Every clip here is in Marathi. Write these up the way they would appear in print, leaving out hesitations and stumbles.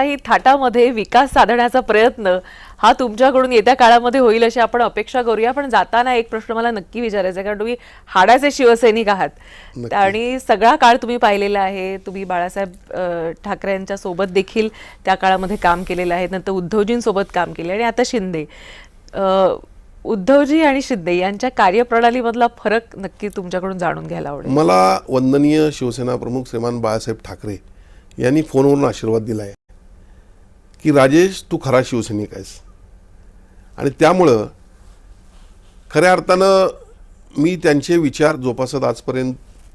ही थाटामध्ये विकास साधण्याचा प्रयत्न हा तुमच्याकडून येत्या काळामध्ये होईल अशी आपण अपेक्षा करूया. पण जाताना एक प्रश्न मला नक्की विचारायचा आहे, कारण तुम्ही हाडाचे शिवसैनिक आहात आणि सगळा काळ तुम्ही पाहिलेला आहे. तुम्ही बाळासाहेब ठाकरे यांच्या सोबत देखील त्या काळामध्ये काम केलेलं आहे, नंतर उद्धवजींसोबत काम केले आणि आता शिंदे. उद्धवजी आणि शिंदे यांच्या कार्यप्रणालीमधला फरक नक्की तुमच्याकडून जाणून घ्यायला आवडेल. मला वंदनीय शिवसेना प्रमुख श्रीमान बाळासाहेब ठाकरे यांनी फोनवरून आशीर्वाद दिला आहे की राजेश, तू खरा शिवसैनिक आहेस. आणि त्यामुळं खऱ्या अर्थानं मी त्यांचे विचार जोपासत आजपर्यंत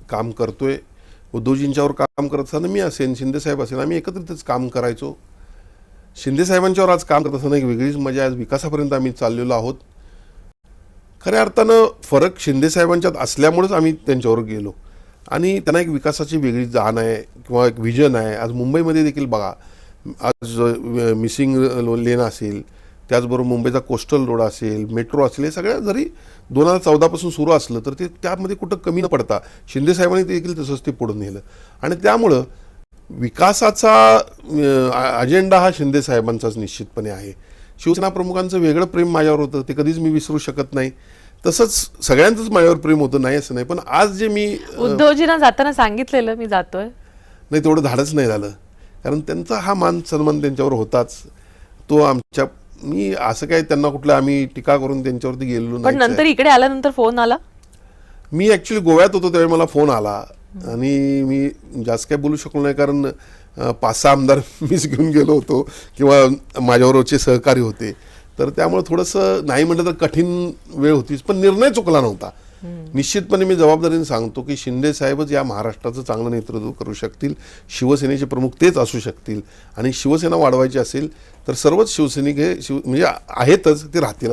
काम करतोय. उद्धवजींच्यावर काम करत असताना मी असेन, शिंदेसाहेब असेल, आम्ही एकत्रितच काम करायचो. शिंदेसाहेबांच्यावर आज काम करत असताना एक वेगळीच मजा, आज विकासापर्यंत आम्ही चाललेलो आहोत. खऱ्या अर्थानं फरक शिंदेसाहेबांच्यात असल्यामुळेच आम्ही त्यांच्यावर गेलो आणि त्यांना एक विकासाची वेगळी जाण आहे किंवा एक विजन आहे. आज मुंबईमध्ये देखील बघा, आज मिसिंग लेन असेल, त्याचबरोबर मुंबईचा कोस्टल रोड असेल, मेट्रो असेल, हे सगळ्या जरी 2014 पासून सुरू असलं तर ते त्यामध्ये कुठं कमी न पडता शिंदेसाहेबांनी देखील तसंच ते पुढे नेलं. आणि त्यामुळं विकासाचा अजेंडा हा शिंदेसाहेबांचाच निश्चितपणे आहे. शिवसेना प्रमुखांचं वेगळं प्रेम माझ्यावर होतं, ते कधीच मी विसरू शकत नाही. तसंच सगळ्यांचंच माझ्यावर प्रेम होतं, नाही असं नाही. पण आज जे मी उद्धवजींना जाताना सांगितलेलं मी जातोय, नाही तेवढं धाडच नाही झालं, कारण त्यांचा हा मान सन्मान त्यांच्यावर होताच. तो आमच्या, मी असं काय त्यांना कुठलं आम्ही टीका करून त्यांच्यावरती गेलेलो पण नाही. नंतर इकडे आल्यानंतर फोन आला. मी ॲक्च्युली गोव्यात होतो त्यावेळी मला फोन आला आणि मी जास्त काय बोलू शकलो नाही, कारण 5-6 आमदार मीच घेऊन गेलो होतो किंवा माझ्याबरोबरचे सहकारी होते. तर त्यामुळे थोडंसं नाही म्हटलं तर कठीण वेळ होतीच, पण निर्णय चुकला नव्हता. निश्चितपणे मी जबाबदारीने सांगतो की शिंदे साहेबच या महाराष्ट्राचं चांगलं नेतृत्व करू शकतील. शिवसेनेचे प्रमुख तेच असू शकतील आणि शिवसेना वाढवायची असेल तर सर्वच शिवसैनिक हे म्हणजे आहेतच, ते राहतील.